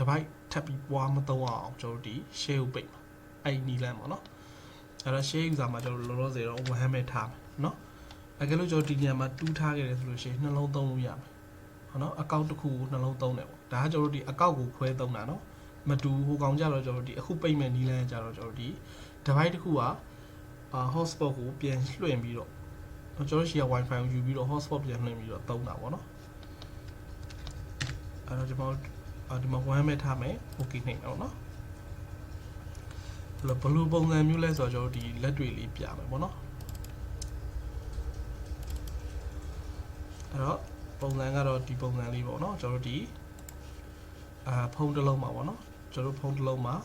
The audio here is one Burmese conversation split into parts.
တပိုက်ထပ်ပြီးပွားမသုံးအောင်ကျွန်တော်ဒီ share ကိုပိတ်မှာအဲ့နီလမ်းပေါ့နော်အဲ့တော့ share user မှာကျွန်တော်လောလောဆယ်တော့ one hand ထားမယ်နော်အကယ်လို့ကျွန်တော်ဒီနေရာမှာတူးထားခဲ့တယ်ဆိုလို့ရှိရင်နှလုံးသုံးလို့ရမယ်ဟုတ်နော်အကောင့်တစ်ခုကိုနှလုံးသုံးတယ်ပေါ့ဒါကကျွန်တော်ဒီအကောင့်ကိုခွဲသုံးတာနော်မတူဟိုကောင်ကြတော့ကျွန်တော်ဒီအခုပိတ်မဲ့နီလမ်းကြတော့ကျွန်တော်ဒီ device တစ်ခုကhotspot ကိုပြန်လွှင့်ပြီးတော့ကျွန်တော်ရှိရ wifi ကိုယူပြီးတော့ hotspot ပြန်လွှင့်ပြီးတော့သုံးတာပေါ့နော်အဲ့တော့ကျွန်တော်ဒီမှာ one မဲ့ထားမယ် okay နှိပ်အောင်နော်ဘယ်လိုပုံစံမျိုးလဲဆိုတော့ကျွန်တော်ဒီလက်တွေလေးပြမယ်ပေါ့နော်အဲ့တော့ပုံစံကတော့ဒီပုံစံလေးပေါ့နော်ကျွန်တော်ဒီဖုန်းတစ်လုံးမှာပေါ့နော်ကျွန်တော်ဖုန်းတစ်လုံးမှာ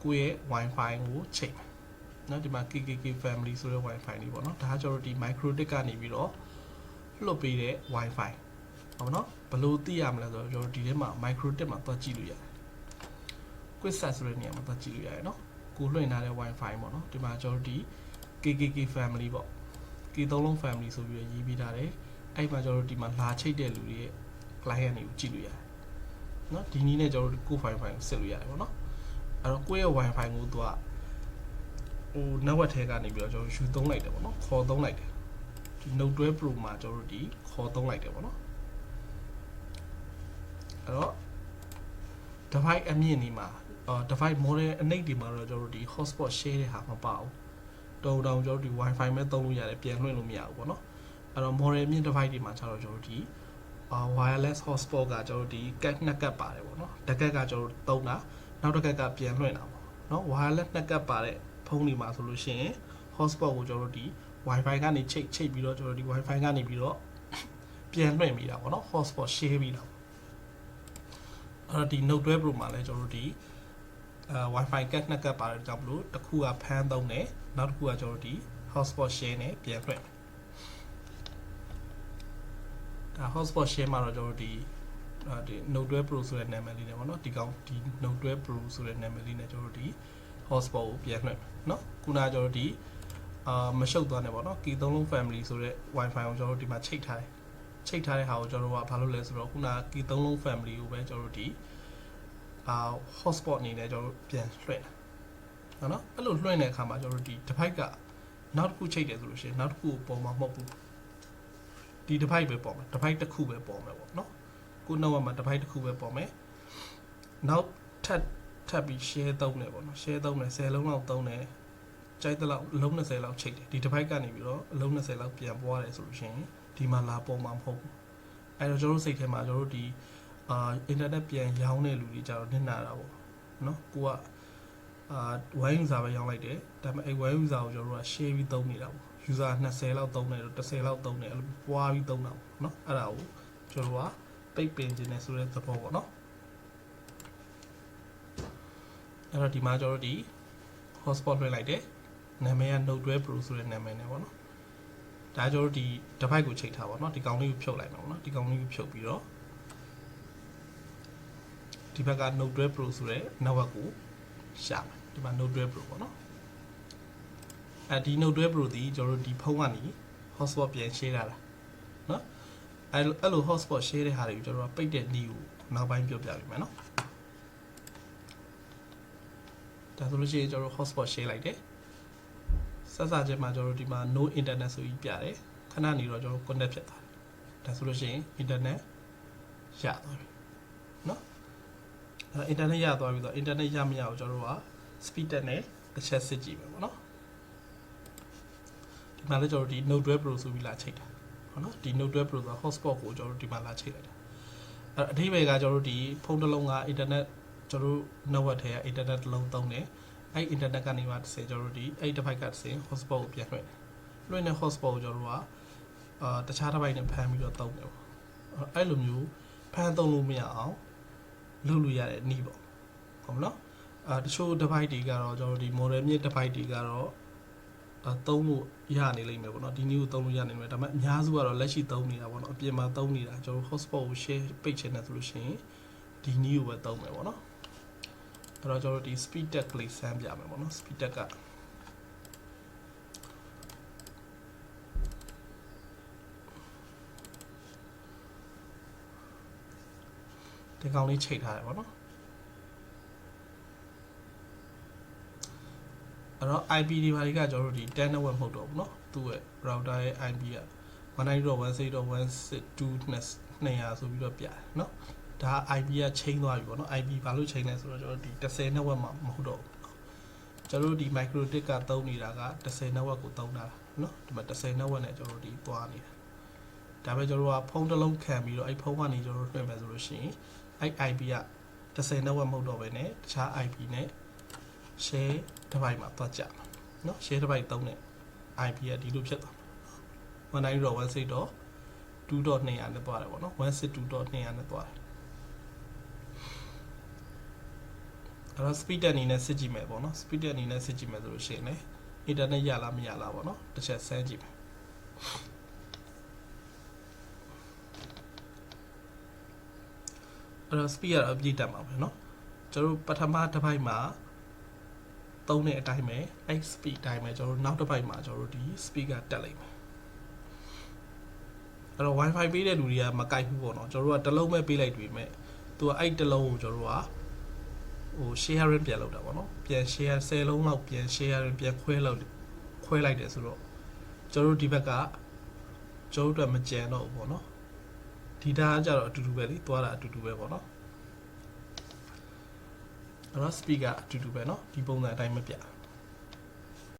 ကိုယ့်ရဲ့ wifi ကိုချိန်မယ်နော်ဒီမှာ KKK family ဆိုတဲ့ wifi လေးပေါ့နော်ဒါကကျွန်တော်ဒီ microtik ကနေပြီးတော့လွှတ်ပေးတဲ့ wifi ဟုတ်နော်ဘယ်လိုသိရမလဲဆိုတော့ကျွန်တော်ဒီထဲမှာ microtik မှာသွားကြည့်လို့ရတယ် quick set ဆိုတဲ့နေရာမှာသွားကြည့်လို့ရတယ်နော်ကိုလွှင့်ထားတဲ့ wifi ပေါ့နော်ဒီမှာကျွန်တော်ဒီ KKK family ပေါ့ K3 လုံး family ဆိုပြီးရေးပေးထားတယ်အဲ့မှာကျွန်တော်ဒီမှာလာချိတ်တဲ့လူတွေရဲ့ client တွေကိုကြည့်လို့ရတယ်နော်ဒီနည်းနဲ့ကျွန်တော်တို့ကို wifi ကိုဆက်လို့ရတယ်ပေါ့နော်အဲ့တော့ကိုယ့်ရဲ့ wifi ကိုသူကဟို network ထဲကနေပြီးတော့ကျွန်တော်ယူသုံးလိုက်တယ်ပေါ့နော်ခေါ်သုံးလိုက်တယ်ဒီ Note 12 Pro မှာကျွန်တော်တို့ဒီခေါ်သုံးလိုက်တယ်ပေါ့နော်အဲ့တော့ device အမြင့်ဒီမှာdevice model အနှိပ်ဒီမှာတော့ကျွန်တော်တို့ဒီ hotspot share တဲ့ဟာမပါဘူးတောင်းကျွန်တော်တို့ဒီ wifi မဲ့သုံးလို့ရတယ်ပြန်လွှင့်လို့မရဘူးပေါ့နော်အဲ့တော့ model မြင့် device ဒီမှာကျတော့ကျွန်တော်တို့ဒီ wireless hotspot ကကျွန်တော်တို့ဒီ cat နှစ်ကတ်ပါတယ်ပေါ့နော်တစ်ကက်ကကျွန်တော်တို့သုံးတာနောက်တစ်ကက်ကပြန်လွှင့်တာပေါ့နော် wireless နှစ်ကတ်ပါတဲ့ဖုန်းဒီမှာဆိုလို့ရှိရင် hotspot ကိုကျွန်တော်တို့ဒီ wifi ကနေချိတ်ပြီးတော့ကျွန်တော်တို့ဒီ wifi ကနေပြီးတော့ပြန်လွှင့်မိတာပေါ့နော် hotspot share ပြီးတာအဲ့တော့ဒီ Note 12 Pro မှာလည်းကျွန်တော်တို့ဒီwifi cat နှစ်ကတ်ပါတယ်ကြောင့်မလို့တစ်ခုကဖမ်းသုံးတယ်နောက်တစ်ခုကကျွန်တော်တို့ဒီ hotspot share နဲ့ပြန်လွှင့်ဒါ hotspot share မှာတော့ကျွန်တော်တို့ဒီNote 12 Pro ဆိုတဲ့နာမည်လေးနဲ့ပေါ့နော်ဒီကောင်ဒီ Note 12 Pro ဆိုတဲ့နာမည်လေးနဲ့ကျွန်တော်တို့ဒီ hotspot ကိုပြန်လွှင့်နော်ခုနကကျွန်တော်တို့ဒီမရှုပ်သွားနေပေါ့နော် K3 လုံး family ဆိုတဲ့ wifi ကိုကျွန်တော်တို့ဒီမှာချိတ်ထားတယ်ချိတ်ထားတဲ့ဟာကိုကျွန်တော်တို့ကဘာလုပ်လဲဆိုတော့ခုနက K3 လုံး family ကိုပဲကျွန်တော်တို့ဒီhotspot အနေနဲ့ကျွန်တော်တို့ပြန်လွှင့်တာနော်အဲ့လိုလွှင့်တဲ့အခါမှာကျွန်တော်တို့ဒီ device ကနောက်တစ်ခုချိတ်တယ်ဆိုလို့ရှိရင်နောက်တစ်ခုကိုပေါ်မှာမဟုတ်ဘူးဒီ device ပဲပေါ်မှာ device တစ်ခုပဲပေါ်မှာပေါ့နော်ကိုနောက်မှာ device တစ်ခုပဲပေါ်မယ်နောက်ထပ်ပြီး share သုံးတယ်ပေါ့နော် share သုံးတယ်10လုံးလောက်သုံးတယ်ကြိုက်တဲ့လောက်အလုံး20လောက်ချိတ်တယ်ဒီ device ကနေပြီးတော့အလုံး20လောက်ပြန်ပွားတယ်ဆိုလို့ရှိရင်ဒီမှာလာပေါ်မှာမဟုတ်ဘူးအဲ့တော့ကျွန်တော်တို့စိတ်ထဲမှာကျွန်တော်တို့ဒီinternet ပြန်ရောင်းတဲ့လူတွေကြတော့နစ်နာတာပေါ့နော်ကိုကweb user ပဲရောင်းလိုက်တယ်ဒါပေမဲ့အဲ့ web user ကိုကျွန်တော်တို့က share ပြီးသုံးနေတာပေါ့ user 20လောက်သုံးတယ်တော့10လောက်သုံးတယ်အဲ့လိုပွားပြီးသုံးတာပေါ့နော်အဲ့ဒါကိုကျွန်တော်တို့ကပိတ်ပင်ခြင်းနဲ့ဆိုတဲ့သဘောပေါ့နော်အဲ့တော့ဒီမှာကျွန်တော်တို့ဒီ hotspot လွှင့်လိုက်တယ်နာမည်က Note 12 Pro ဆိုတဲ့နာမည်နဲ့ပေါ့နော်ဒါကျွန်တော်တို့ဒီ device ကိုချိန်ထားပါတော့ဒီကောင်လေးကိုဖြုတ်လိုက်မှာပေါ့နော်ဒီကောင်လေးကိုဖြုတ်ပြီးတော့ဒီဘက်က Note 12 Pro ဆိုတဲ့ network ကိုရှာမယ်ဒီမှာ Note 12 Pro ပေါ့နော်ဒီ Note 12 Pro ဒီကျွန်တော်တို့ဒီဖုန်းကနေ hotspot ပြန် share တာလားနော်အဲ့လို hotspot share တဲ့ဟာတွေကိုကျွန်တော်တို့ပိတ်တဲ့နည်းကိုနောက်ပိုင်းပြောပြပေးမယ်နော်ဒါဆိုလို့ရှိရင်ကျွန်တော်တို့ hotspot share လိုက်တယ်ဆက်စချင်းမှာကျွန်တော်တို့ဒီမှာ no internet ဆိုပြီးပြတယ်ခဏနေတော့ကျွန်တော်တို့ connect ဖြစ်သွားတယ်ဒါဆိုလို့ရှိရင် internet ရသွားပြီနော်အဲ့ internet ရသွားပြီဆိုတော့ internet ရမရအောင်ကျွန်တော်တို့က speed တက်နဲ့တစ်ချက်စစ်ကြည့်မယ်ပေါ့နော်ဒီမှာလည်းကျွန်တော်တို့ဒီ Note 12 Pro ဆိုပြီးလာချိန်တာဟုတ်နော်ဒီ Note 12 Pro ဆို hotspot ကိုကျွန်တော်တို့ဒီမှာလာချိန်လိုက်တာအဲ့အဓိပ္ပာယ်ကကျွန်တော်တို့ဒီဖုန်းတစ်လုံးက internet ကျွန်တော်တို့ network ထဲက internet တစ်လုံးသုံးတယ်အဲ့ internet ကနေမှတစ်ဆယ်ကျွန်တော်တို့ဒီအဲ့ device ကတစ်ဆယ် hotspot ကိုပြန်လွှင့်တယ်လွှင့်တဲ့ hotspot ကိုကျွန်တော်တို့ကတခြား device နဲ့ဖမ်းပြီးတော့သုံးတယ်ပေါ့အဲ့လိုမျိုးဖမ်းသုံးလို့မရအောင်လုပ်လို့ရတဲ့နည်းပေါ့ဟုတ်မလားတချို့ device တွေကတော့ကျွန်တော်တို့ဒီ model မြင့် device တွေကတော့သုံးလို့ရနေလိမ့်မယ်ပေါ့နော်ဒီနည်းကိုသုံးလို့ရနေမယ်ဒါပေမဲ့အများစုကတော့လက်ရှိသုံးနေတာပေါ့နော်အပြင်မှာသုံးနေတာကျွန်တော် hotspot ကို share ပိတ်ချင်တယ်ဆိုလို့ရှိရင်ဒီနည်းကိုပဲသုံးမယ်ပေါ့နော်အဲ့တော့ကျွန်တော်တို့ဒီ speed tag ကလေးစမ်းပြမယ်ပေါ့နော် speed tag က ဒီကောင်လေးချိန်ထားတယ်ပေါ့နော်အဲ့တော့ IP ဒီဘာတွေကကျွန်တော်တို့ဒီ10 network မဟုတ်တော့ဘူးเนาะသူ့ရဲ့ router ရဲ့ IP က 192.168.1.200 ဆိုပြီးတော့ပြတယ်เนาะဒါ IP ကချိန်သွားပြီပေါ့เนาะ IP ဘာလို့ချိန်လဲဆိုတော့ကျွန်တော်ဒီ10 network မှာမဟုတ်တော့ဘူးကျွန်တော်တို့ဒီ microtik ကသုံးနေတာက10 network ကိုသုံးတာเนาะဒီမှာ10 network နဲ့ကျွန်တော်တို့ဒီသွားနေတာဒါပဲကျွန်တော်တို့ကဖုန်းတစ်လုံးခံပြီးတော့အဲ့ဖုန်းကနေကျွန်တော်တို့တွင်မယ်ဆိုလို့ရှိရင်အဲ့ IP က10 network မဟုတ်တော့ဘဲနဲ့တခြား IP နဲ့ share တစ်ပိုက်မှာသွားကြမှာเนาะ share တစ်ပိုက်သုံးတဲ့ IP ကဒီလိုဖြစ်သွားမှာ 192.168.2.200 နဲ့သွားတယ်ပေါ့နော် 162.200 နဲ့သွားတယ်အဲ့တော့ speed အနေနဲ့စစ်ကြည့်မယ်ပေါ့နော် speed အနေနဲ့စစ်ကြည့်မယ်ဆိုလို့ရှိရင်လည်း internet ရလားမရလားပေါ့နော်တစ်ချက်ဆန်းကြည့်မယ်အဲ့တော့ speed ကတော့အပြည့်တက်မှာပဲเนาะကျွန်တော်ပထမတစ်ပိုက်မှာသုံးတဲ့အတိုင်းပဲ x speed အတိုင်းပဲကျွန်တော်တို့နောက်တစ်ပိုက်မှာကျွန်တော်တို့ဒီ speed ကတက်လိုက်မယ်အဲ့တော့ wifi ပေးတဲ့လူတွေကမကိုက်ဘူးပေါ့နော်ကျွန်တော်တို့ကတစ်လုံးပဲပေးလိုက်တွေ့မဲ့သူကအဲ့တစ်လုံးကိုကျွန်တော်တို့ကဟို sharing ပြန်လုပ်တာပေါ့နော်ပြန် share 10လုံးလောက်ပြန် sharing ပြန်ခွဲလိုက်တယ်ဆိုတော့ကျွန်တော်တို့ဒီဘက်ကကျွန်တော်တို့အတွက်မကြံတော့ဘူးပေါ့နော်ဒီဒါကကြတော့အတူတူပဲလေသွားတာအတူတူပဲပေါ့နော်အဲ့တော့ speed ကအတူတူပဲเนาะဒီပုံစံအတိုင်းမပြ